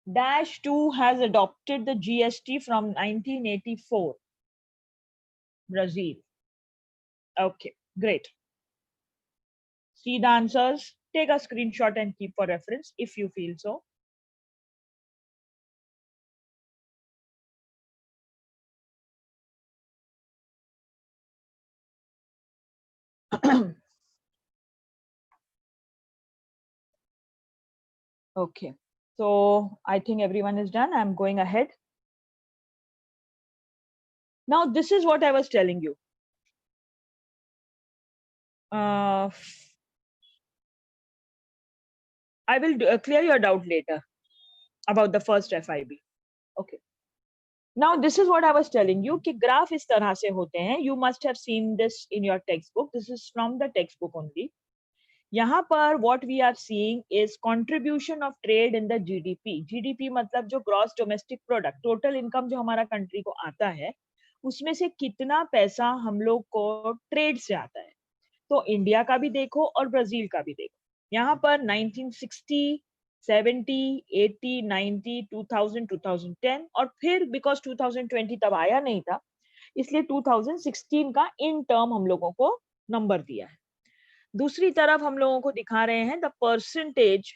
Dash 2 has adopted the GST from 1984. Brazil. Okay, great. See the answers, take a screenshot and keep for reference if you feel so. Okay, so I think everyone is done. I'm going ahead. Now, this is what I was telling you. I will clear your doubt later about the first FIB. Okay. Now, this is what I was telling you कि graph इस तरह से होते हैं. You must have seen this in your textbook. This is from the textbook only. यहाँ पर what we are seeing is contribution of trade in the GDP. GDP मतलब जो gross domestic product, total income जो हमारा country को आता है, उसमें से कितना पैसा हम लोग को ट्रेड से आता है. तो इंडिया का भी देखो और ब्राजील का भी देखो। यहाँ पर 1960, 70, 80, 90, 2000, 2010 और फिर बिकॉज 2020 तब आया नहीं था, इसलिए 2016 का इन टर्म हम लोगों को नंबर दिया है। दूसरी तरफ हम लोगों को दिखा रहे हैं the percentage,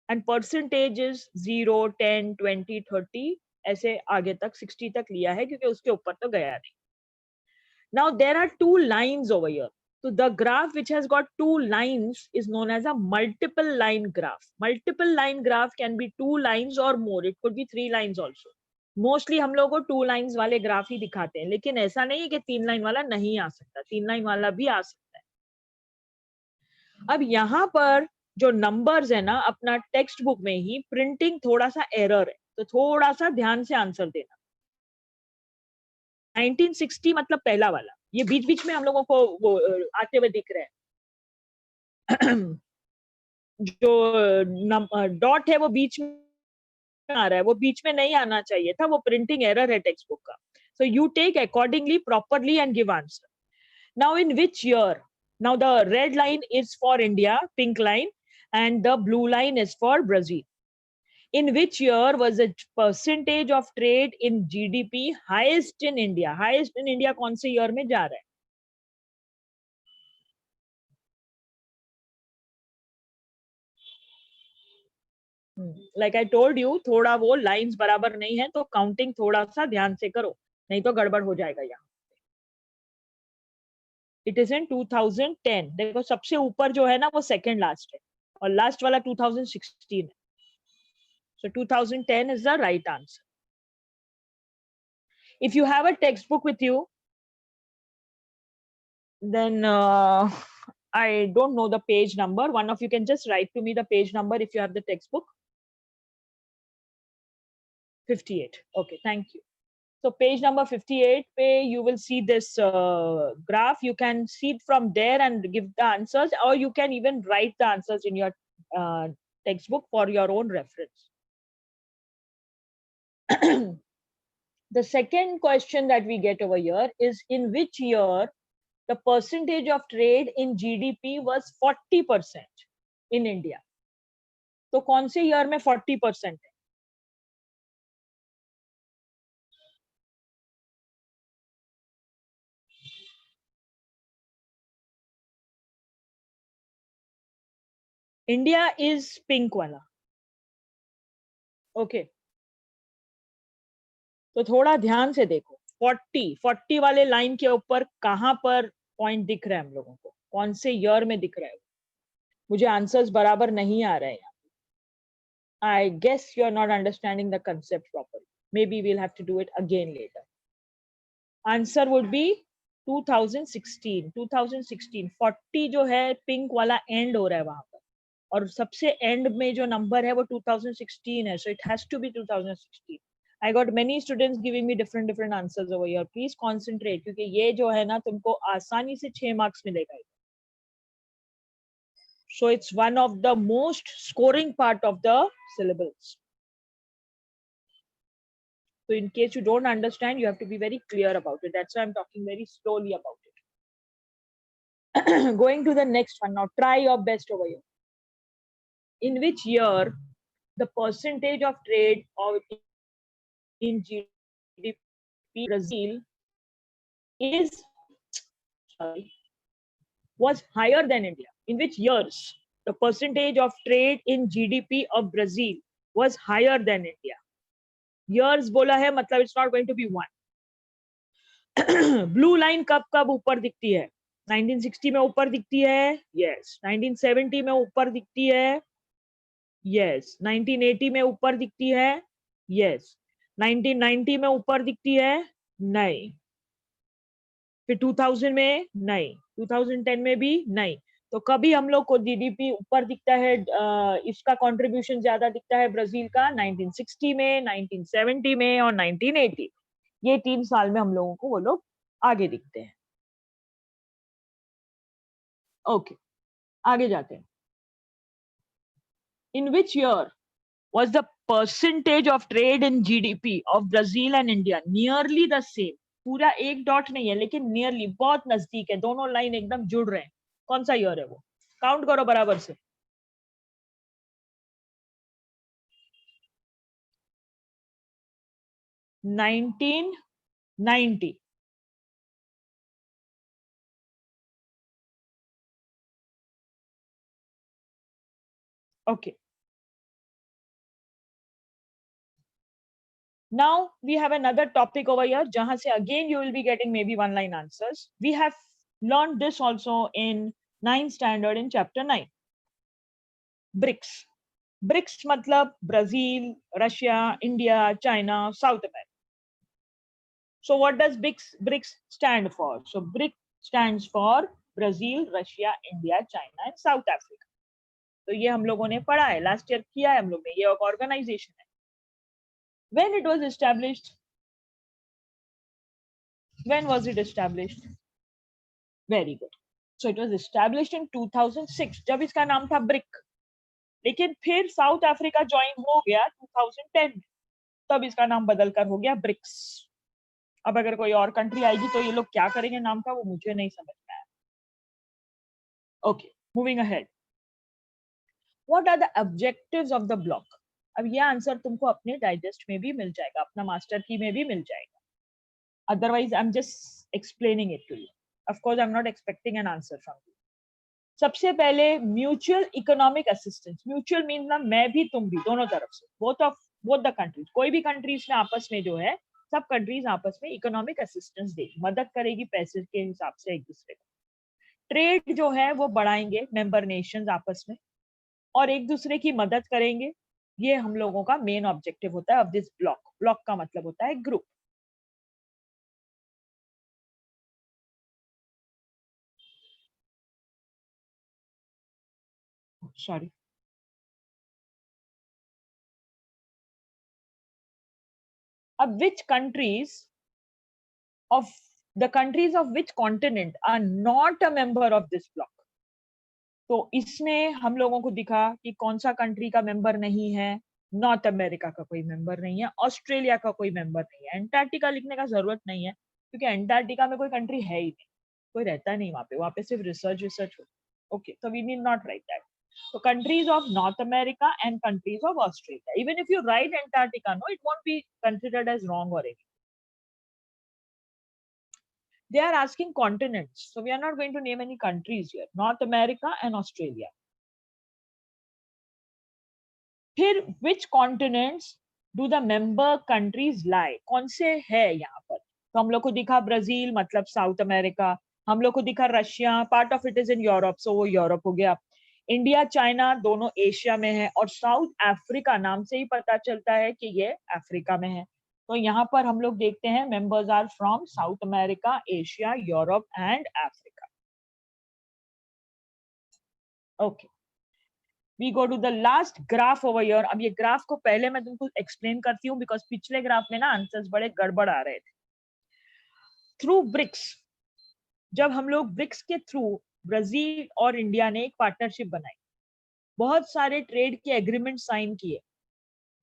and percentage is 0, 10, 20, 30 ऐसे आगे तक 60 तक लिया है क्योंकि उसके ऊपर तो गया नहीं। Now there are two lines over here. So the graph which has got two lines is known as a multiple line graph. Multiple line graph can be 2 lines or more. It could be 3 lines also. Mostly हम लोगों को 2 lines वाले graph ही दिखाते हैं, लेकिन ऐसा नहीं है कि 3 लाइन वाला नहीं आ सकता, 3 लाइन वाला भी आ सकता है। अब यहाँ पर जो नंबर्स है ना, अपना टेक्स्ट बुक में ही प्रिंटिंग थोड़ा सा एरर है, तो थोड़ा सा ध्यान से आंसर देना। 1960 मतलब पहला वाला, ये बीच बीच में हम लोगों को वो आते हुए दिख रहे हैं। जो डॉट है वो बीच में आ रहा है, वो बीच में नहीं आना चाहिए था, वो प्रिंटिंग एरर है टेक्स्ट बुक का। So you take accordingly properly and give answer. Now in which year? Now the red line is for India, pink line, and the blue line is for Brazil. In which year was the percentage of trade in GDP highest in India? Highest in India कौन से year में जा रहा है? Like I told you, थोड़ा वो lines बराबर नहीं है तो counting थोड़ा सा ध्यान से करो, नहीं तो गड़बड़ हो जाएगा यहाँ। It is in 2010. देखो सबसे ऊपर जो है ना वो second last है और last वाला 2016 है. So 2010 is the right answer. If you have a textbook with you, then I don't know the page number. One of you can just write to me the page number if you have the textbook. 58. Okay, thank you. So page number 58, you will see this graph. You can see it from there and give the answers, or you can even write the answers in your textbook for your own reference. The second question that we get over here is, in which year the percentage of trade in GDP was 40% in India? तो कौन से year में 40% है? India is pink वाला. Okay, तो थोड़ा ध्यान से देखो. 40 वाले लाइन के ऊपर कहां पर पॉइंट दिख रहा है हम लोगों को, कौन से ईयर में दिख रहा है? मुझे आंसर्स बराबर नहीं आ रहे हैं. I guess you are not understanding the concept properly. Maybe we'll have to do it again later. Answer would be 2016. 2016. 40 जो है पिंक वाला एंड हो रहा है वहां पर, और सबसे एंड में जो नंबर है वो 2016 है. So it has to be 2016. I got many students giving me different answers over here. Please concentrate, क्योंकि ये जो है ना तुमको आसानी से 6 मार्क्स मिलेगा. So it's one of the most scoring part of the syllabus. So in case you don't understand, you have to be very clear about it. That's why I'm talking very slowly about it. Going to the next one now. Try your best over here. In which year the percentage of trade of in GDP Brazil was higher than India? In which years the percentage of trade in GDP of Brazil was higher than India? Years बोला है मतलब it's not going to be one. Blue line कब ऊपर दिखती है? 1960 में ऊपर दिखती है. Yes. 1970 में ऊपर दिखती है. Yes. 1980 में ऊपर दिखती है. Yes. 1990 में ऊपर दिखती है. नहीं. फिर 2000 में नहीं. 2010 में भी नहीं. तो कभी हम लोग को जीडीपी ऊपर दिखता है, इसका कंट्रीब्यूशन ज्यादा दिखता है ब्राजील का 1960 में, 1970 में और 1980. ये 3 साल में हम लोगों को वो लोग आगे दिखते हैं. ओके, आगे जाते हैं. In which year was the percentage of trade in GDP of Brazil and India nearly the same? पूरा एक डॉट नहीं है लेकिन नियरली बहुत नजदीक है, दोनों लाइन एकदम जुड़ रहे हैं। कौन सा ईयर है वो? काउंट करो बराबर से। 1990। Okay, now we have another topic over here jahan se again you will be getting maybe one line answers. We have learned this also in 9th standard in chapter 9. BRICS. BRICS matlab Brazil, Russia, India, China, South America. So what does BRICS stand for? So BRICS stands for Brazil, Russia, India, China and South Africa. तो ये हम लोगों ने पढ़ा है, last year किया है हम लोग ने, ये एक ऑर्गेनाइजेशन है. When it was established? When was it established? Very good. So it was established in 2006 जब इसका नाम था ब्रिक. लेकिन फिर साउथ अफ्रीका ज्वाइन हो गया 2010 में, तब इसका नाम बदलकर हो गया ब्रिक्स. अब अगर कोई और कंट्री आएगी तो ये लोग क्या करेंगे नाम का, वो मुझे नहीं समझ में आया. Okay, moving ahead. What are the objectives of the block? अब ये आंसर तुमको अपने डाइजेस्ट में भी मिल जाएगा, अपना मास्टर की में भी मिल जाएगा. Otherwise, I'm just explaining it to you. Of course, I'm not expecting an answer from you. सबसे पहले mutual economic assistance. Mutual mean ना मैं भी तुम भी, दोनों तरफ से, बोथ द कंट्रीज. कोई भी कंट्रीज में आपस में जो है, सब कंट्रीज आपस में इकोनॉमिक असिस्टेंस देगी, मदद करेगी पैसे के हिसाब से एक दूसरे को. ट्रेड जो है वो बढ़ाएंगे मेंबर नेशंस आपस में, और एक दूसरे की मदद करेंगे. ये हम लोगों का मेन ऑब्जेक्टिव होता है ऑफ दिस ब्लॉक. ब्लॉक का मतलब होता है ग्रुप. सॉरी, अब which countries of the countries of which continent are not a member of this block? तो इसमें हम लोगों को दिखा कि कौन सा कंट्री का मेंबर नहीं है. नॉर्थ अमेरिका का कोई मेंबर नहीं है, ऑस्ट्रेलिया का कोई मेंबर नहीं है, एंटार्क्टिका लिखने का जरूरत नहीं है क्योंकि एंटार्क्टिका में कोई कंट्री है ही नहीं, कोई रहता नहीं वहां पे सिर्फ रिसर्च हो. Okay, so we need not write that. So countries of North America and countries of Australia. Even if you write Antarctica, no, it won't be considered as wrong or anything. They are asking continents, so we are not going to name any countries here. North America and Australia. फिर which continents do the member countries lie? कौन से है यहाँ पर? तो हम लोग को दिखा ब्राजील मतलब साउथ अमेरिका, हम लोग को दिखा Russia, part of it is in Europe, so वो यूरोप हो गया. इंडिया चाइना दोनों एशिया में है, और साउथ अफ्रीका नाम से ही पता चलता है कि ये अफ्रीका में है. तो यहाँ पर हम लोग देखते हैं members are from South America, Asia, Europe and Africa. Okay, we go to the last graph over here. अब ये ग्राफ को पहले मैं तुमको एक्सप्लेन करती हूँ बिकॉज पिछले ग्राफ में ना आंसर्स बड़े गड़बड़ आ रहे थे. थ्रू ब्रिक्स, जब हम लोग ब्रिक्स के थ्रू ब्राजील और इंडिया ने एक पार्टनरशिप बनाई, बहुत सारे ट्रेड के एग्रीमेंट साइन किए,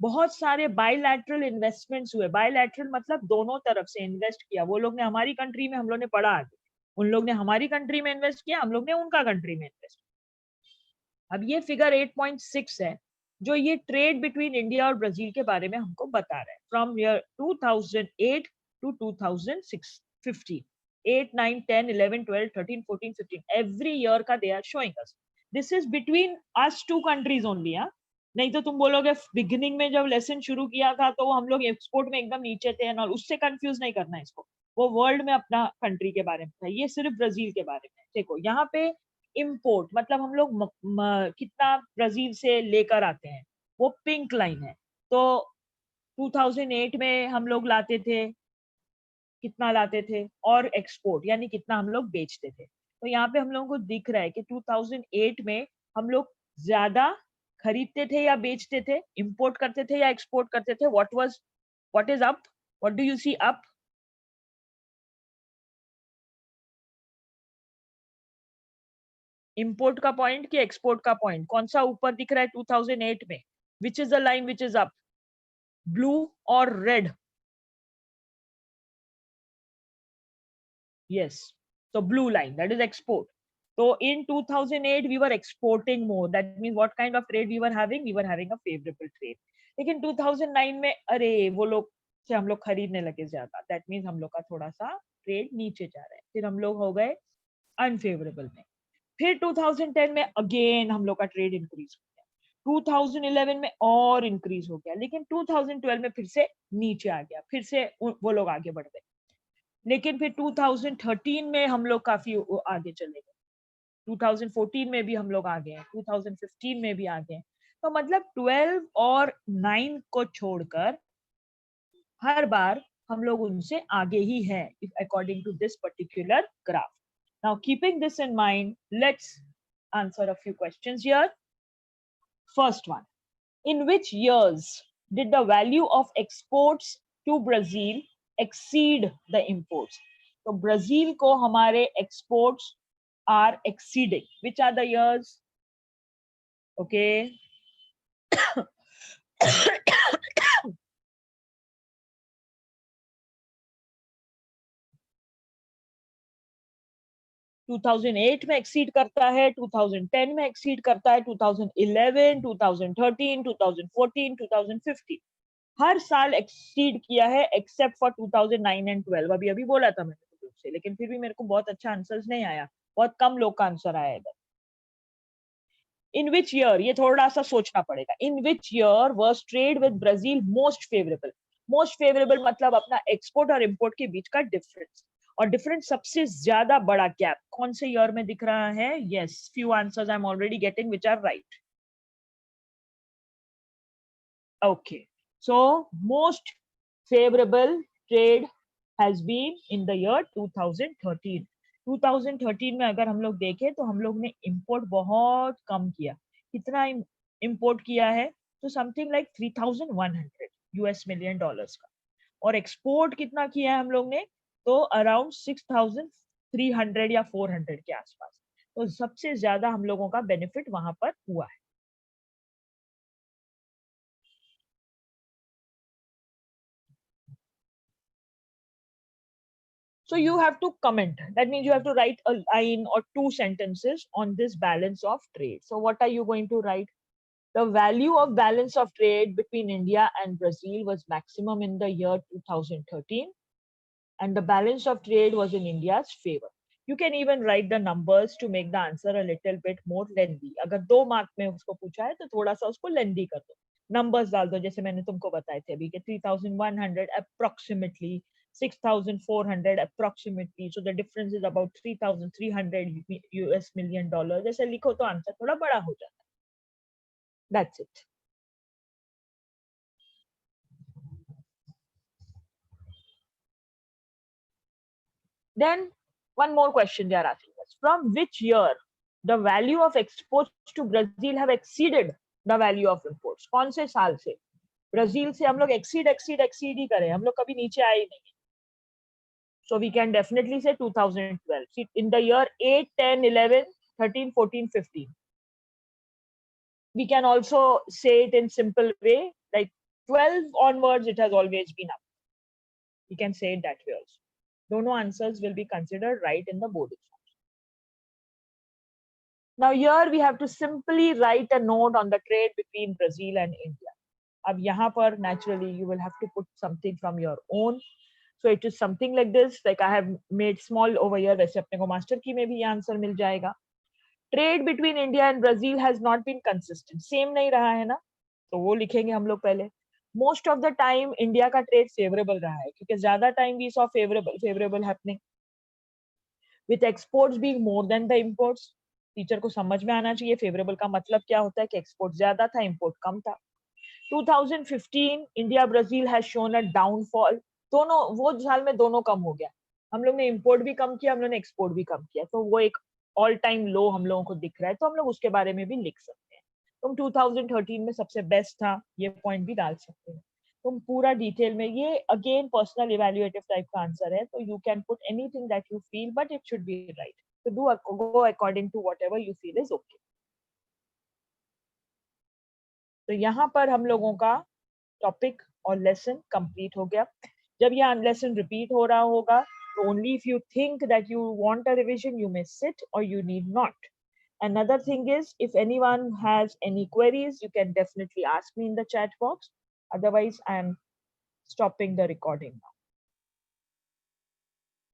बहुत सारे बायलैटरल इन्वेस्टमेंट्स हुए. बायलैटरल मतलब दोनों तरफ से इन्वेस्ट किया. वो लोग ने हमारी कंट्री में, हम लोग ने पढ़ा आगे, उन लोग ने हमारी कंट्री में इन्वेस्ट किया, हम लोग ने उनका कंट्री में इन्वेस्ट. अब ये फिगर 8.6 है जो ये ट्रेड बिटवीन इंडिया और ब्राजील के बारे में हमको बता रहा है. From year 2008 to 2006, 15, 8, 9, 10, 11, 12, 13, 14, 15, every year का they are showing us. This is between us two countries only. हाँ, नहीं तो तुम बोलोगे बिगिनिंग में जब लेसन शुरू किया था तो हम लोग एक्सपोर्ट में एकदम नीचे थे, और उससे कंफ्यूज नहीं करना इसको. वो वर्ल्ड में अपना कंट्री के बारे में था, ये सिर्फ ब्राजील के बारे में. देखो यहाँ पे इम्पोर्ट मतलब हम लोग कितना ब्राजील से लेकर आते हैं, वो पिंक लाइन है. तो 2008 में हम लोग लाते थे, कितना लाते थे, और एक्सपोर्ट यानी कितना हम लोग बेचते थे. तो यहाँ पे हम लोगों को दिख रहा है कि 2008 में हम लोग ज्यादा खरीदते थे या बेचते थे, इंपोर्ट करते थे या एक्सपोर्ट करते थे. What is up? What do you see up? Import का पॉइंट कि एक्सपोर्ट का पॉइंट, कौन सा ऊपर दिख रहा है 2008 में? Which is the line which is up, blue और red? Yes. So blue line, that is export. So in 2008 we were exporting more. That means what kind of trade we were having? We were having a favorable trade. लेकिन 2009 में अरे वो लोग से हम लोग खरीदने लगे ज्यादा. That means हम लोग का थोड़ा सा ट्रेड नीचे जा रहा है. फिर हम लोग हो गए अनफेवरेबल में. फिर 2010 में अगेन हम लोग का ट्रेड इंक्रीज हो गया. 2011 में और इंक्रीज हो गया. लेकिन 2012 में फिर से नीचे आ गया. फिर से वो लोग आगे बढ़ गए. लेकिन फिर 2013 में हम लोग काफी आगे चले गए. 2014 में भी हम लोग आगे हैं. 2015 में भी आगे हैं. तो मतलब 12 और 9 को छोड़कर हर बार हम लोग उनसे आगे ही हैं, according to this particular graph. Now, keeping this in mind, let's answer a few questions here. First one, in which years did the value of exports to Brazil exceed the imports? So Brazil को हमारे exports are exceeding. Which are the years? Okay. 2008 में exceed करता है, 2010 में exceed करता है, 2011, 2013, 2014, 2015 हर साल exceed किया है एक्सेप्ट फॉर 2009 एंड 12. अभी अभी बोला था मैंने ग्रुप से, लेकिन फिर भी मेरे को बहुत अच्छा आंसर्स नहीं आया. बहुत कम लोग का आंसर आया इधर. इन विच ईयर, ये थोड़ा सा सोचना पड़ेगा. In which year was trade with Brazil most favourable? Most favourable मतलब अपना एक्सपोर्ट और इंपोर्ट के बीच का डिफरेंस. और डिफरेंस सबसे ज्यादा बड़ा गैप कौन से ईयर में दिख रहा है? Yes, few answers I am already getting which are right. Okay, so most favourable trade has been in the year 2013. 2013 में अगर हम लोग देखें तो हम लोग ने इंपोर्ट बहुत कम किया. कितना इंपोर्ट किया है? तो something like 3100 US million dollars का. और एक्सपोर्ट कितना किया है हम लोग ने? तो अराउंड 6300 या 400 के आसपास. तो सबसे ज्यादा हम लोगों का बेनिफिट वहां पर हुआ है. So you have to comment. That means you have to write a line or two sentences on this balance of trade. So what are you going to write? The value of balance of trade between India and Brazil was maximum in the year 2013, and the balance of trade was in India's favor. You can even write the numbers to make the answer a little bit more lengthy. अगर 2 mark में उसको पूछा है तो थोड़ा सा उसको लेंदी कर दो. नंबर्स डाल दो जैसे मैंने तुमको बताए थे अभी कि 3100 approximately, 6400 approximately. So the difference is about 3300 US million dollars. जैसे लिखो तो आंसर थोड़ा बड़ा हो जाता है. That's it. Then one more question they are asking us. From which year the value of exports to Brazil have exceeded the value of imports? कौन से साल से? ब्राजील से हम लोग exceed ही करें, हम लोग कभी नीचे आए ही नहीं. So we can definitely say 2012. See, in the year 8, 10, 11, 13, 14, 15. We can also say it in simple way, like 12 onwards, it has always been up. We can say it that way also. Dono answers will be considered right in the board exam. Now here we have to simply write a note on the trade between Brazil and India. अब यहाँ पर naturally you will have to put something from your own. So it is something like this, like I have made small over here. वैसे अपने को master की में भी answer मिल जाएगा. Trade between India and Brazil has not been consistent. Same नहीं रहा है ना, तो वो लिखेंगे हम लोग पहले. Most of the time India का trade favorable रहा है क्योंकि ज्यादा time we saw favorable happening. With exports being more than the imports. Teacher को समझ में आना चाहिए फेवरेबल का मतलब क्या होता है कि एक्सपोर्ट ज्यादा था, इंपोर्ट कम था. 2015 India Brazil has shown a downfall. दोनों वो साल में दोनों कम हो गया. हम लोग ने इंपोर्ट भी कम किया, हम लोग ने एक्सपोर्ट भी कम किया. तो वो एक ऑल टाइम लो हम लोगों को दिख रहा है, तो हम लोग उसके बारे में भी लिख सकते हैं. तुम 2013 में सबसे बेस्ट था, ये पॉइंट भी डाल सकते हैं. तुम पूरा डिटेल में, ये अगेन पर्सनल इवैल्यूएटिव टाइप का आंसर है, तो you can put anything that you feel, but it should be right. So go according to whatever you feel is okay. तो यहाँ पर हम लोगों का टॉपिक और लेसन कंप्लीट हो गया. जब यह लेसन रिपीट हो रहा होगा So only if you think that you want a revision, you may sit, or you need not. Another thing is, if anyone has any queries, you can definitely ask me in the chat box. Otherwise, I am stopping the recording now.